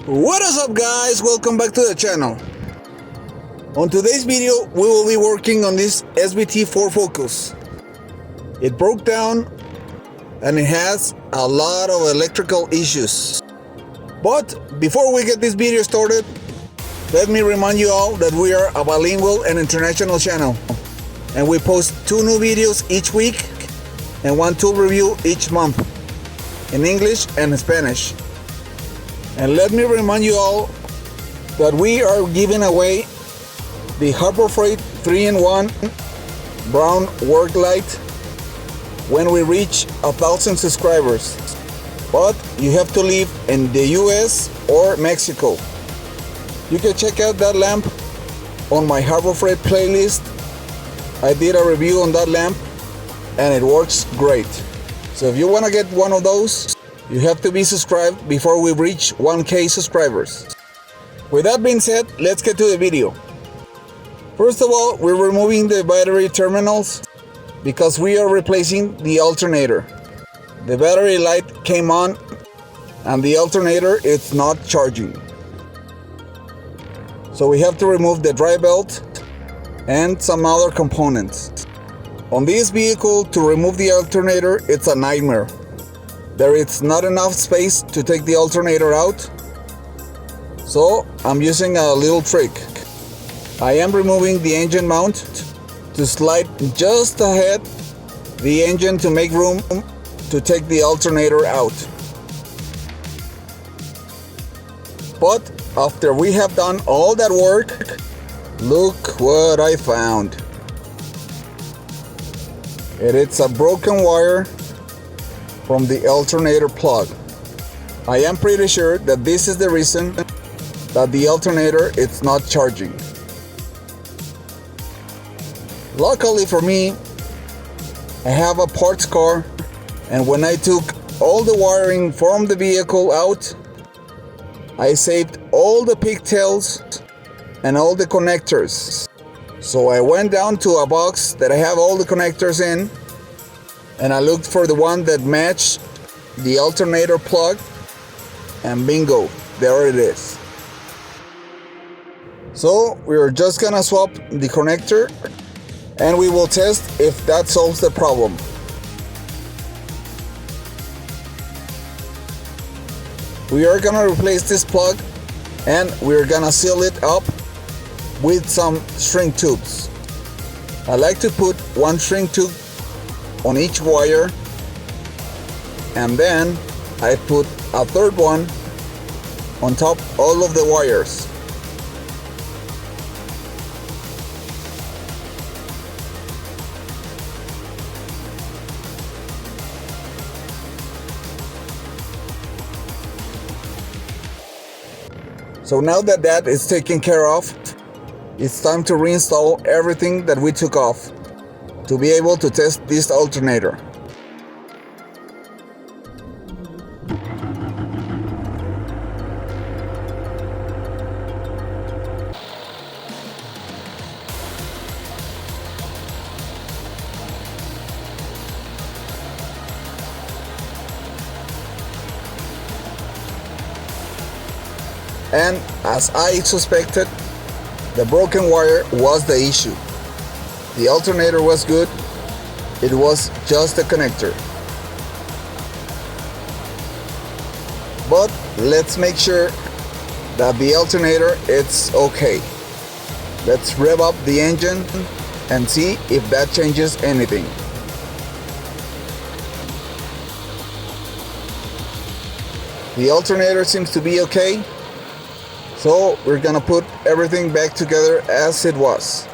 What is up, guys? Welcome back to the channel. On today's video we will be working on this SVT 4 Focus. It broke down and it has a lot of electrical issues. But before we get this video started, let me remind you all that we are a bilingual and international channel, and we post 2 new videos each week and 1 tool review each month in English and Spanish. And let me remind you all that we are giving away the Harbor Freight 3-in-1 brown work light when we reach 1,000 subscribers. But you have to live in the US or Mexico. You can check out that lamp on my Harbor Freight playlist. I did a review on that lamp and it works great. So if you want to get one of those, you have to be subscribed before we reach 1K subscribers. With that being said, let's get to the video. First of all, we're removing the battery terminals because we are replacing the alternator. The battery light came on and the alternator is not charging. So we have to remove the dry belt and some other components. On this vehicle, to remove the alternator, it's a nightmare. There is not enough space to take the alternator out, so I'm using a little trick. I am removing the engine mount to slide just ahead the engine to make room to take the alternator out. But after we have done all that work, look what I found. It's a broken wire from the alternator plug. I am pretty sure that this is the reason that the alternator is not charging. Luckily for me, I have a parts car, and when I took all the wiring from the vehicle out, I saved all the pigtails and all the connectors. So I went down to a box that I have all the connectors in, and I looked for the one that matched the alternator plug, and bingo, there it is. So we're just gonna swap the connector and we will test if that solves the problem. We are gonna replace this plug and we're gonna seal it up with some shrink tubes. I like to put 1 shrink tube on each wire, and then I put a third one on top all of the wires. So now that that is taken care of, it's time to reinstall everything that we took off to be able to test this alternator. And as I suspected, the broken wire was the issue. The alternator was good, it was just a connector. But let's make sure that the alternator is okay. Let's rev up the engine and see if that changes anything. The alternator seems to be okay, so we're gonna put everything back together as it was.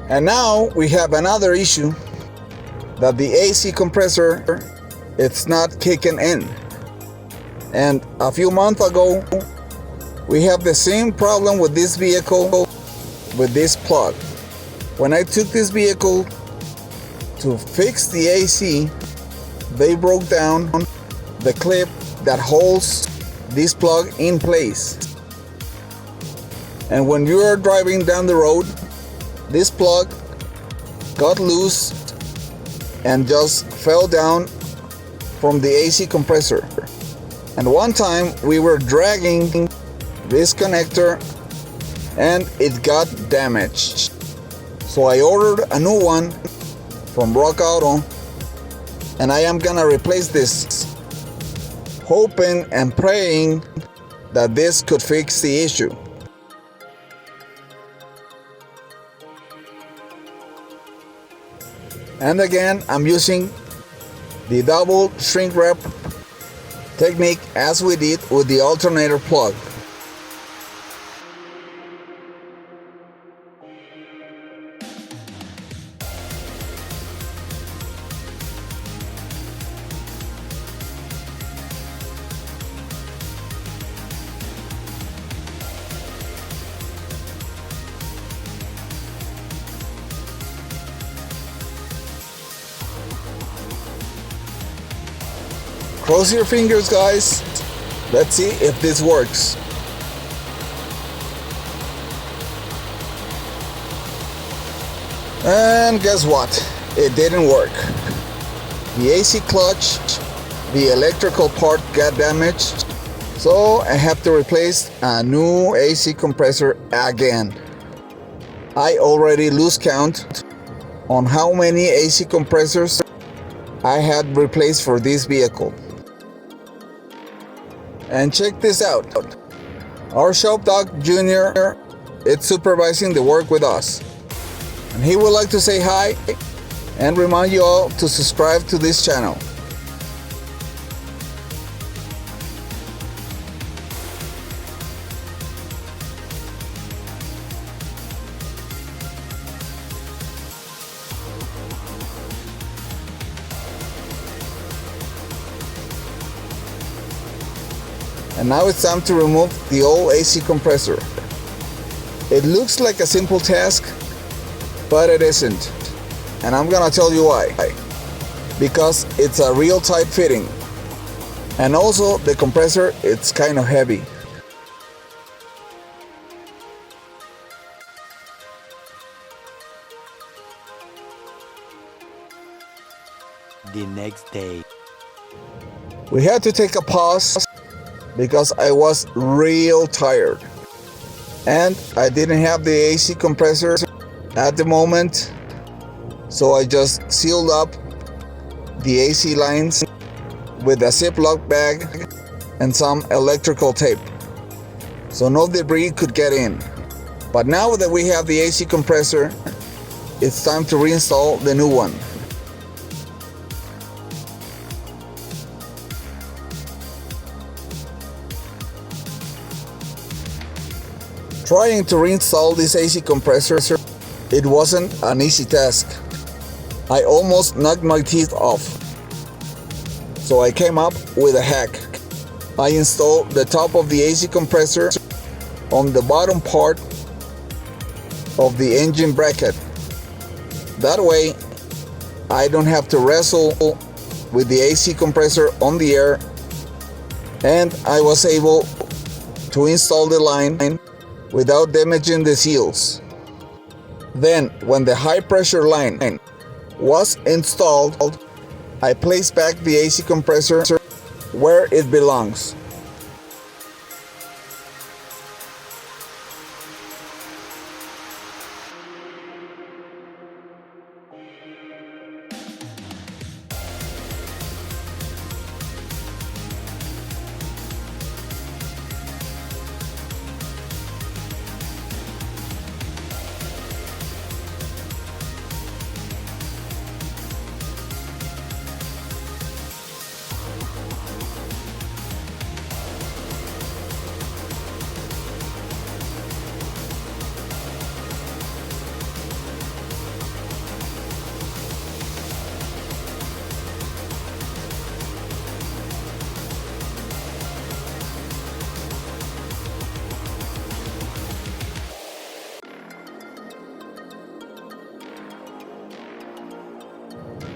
And now we have another issue, that the AC compressor, it's not kicking in. And a few months ago, we have the same problem with this vehicle, with this plug. When I took this vehicle to fix the AC, they broke down the clip that holds this plug in place. And when you are driving down the road, this plug got loose and just fell down from the AC compressor. And one time we were dragging this connector and it got damaged. So I ordered a new one from Rock Auto, and I am gonna replace this, hoping and praying that this could fix the issue. And again, I'm using the double shrink wrap technique as we did with the alternator plug. Cross your fingers, guys. Let's see if this works. And guess what? It didn't work. The AC clutch, the electrical part got damaged, so I have to replace a new AC compressor again. I already lose count on how many AC compressors I had replaced for this vehicle. And check this out. Our shop dog Junior is supervising the work with us. And he would like to say hi and remind you all to subscribe to this channel. And now it's time to remove the old AC compressor. It looks like a simple task, but it isn't. And I'm gonna tell you why. Because it's a real tight fitting. And also the compressor, it's kind of heavy. The next day, we had to take a pause because I was real tired. And I didn't have the AC compressor at the moment, so I just sealed up the AC lines with a Ziploc bag and some electrical tape, so no debris could get in. But now that we have the AC compressor, it's time to reinstall the new one. Trying to reinstall this AC compressor, it wasn't an easy task. I almost knocked my teeth off. So I came up with a hack. I installed the top of the AC compressor on the bottom part of the engine bracket. That way, I don't have to wrestle with the AC compressor on the air, and I was able to install the line without damaging the seals. Then, when the high pressure line was installed, I placed back the AC compressor where it belongs.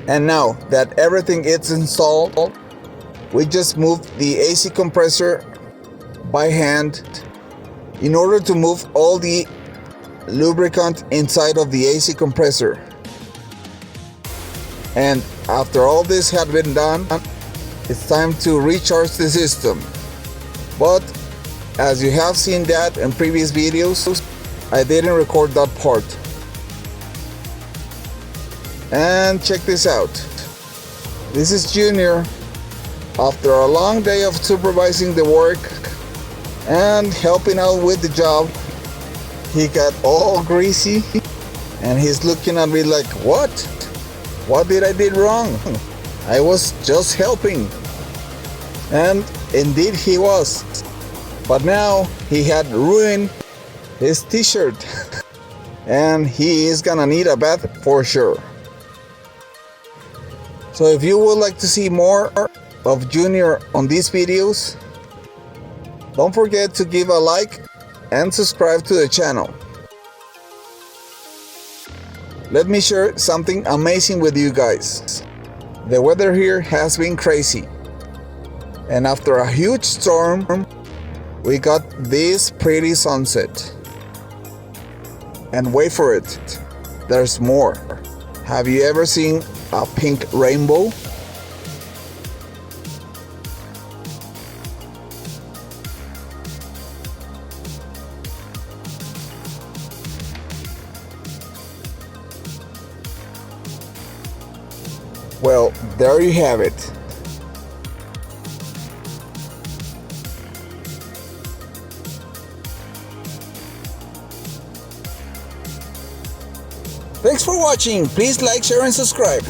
And now that everything is installed, we just moved the AC compressor by hand in order to move all the lubricant inside of the AC compressor. And after all this had been done, it's time to recharge the system. But as you have seen that in previous videos, I didn't record that part. And check this out. This is Junior. After a long day of supervising the work and helping out with the job, he got all greasy and he's looking at me like, what? What did I did wrong? I was just helping. And indeed he was. But now he had ruined his t-shirt and he is gonna need a bath for sure. So if you would like to see more of Junior on these videos, don't forget to give a like and subscribe to the channel. Let me share something amazing with you guys. The weather here has been crazy, and after a huge storm, we got this pretty sunset. And wait for it, there's more. Have you ever seen a pink rainbow? Well, there you have it. Thanks for watching. Please like, share, and subscribe.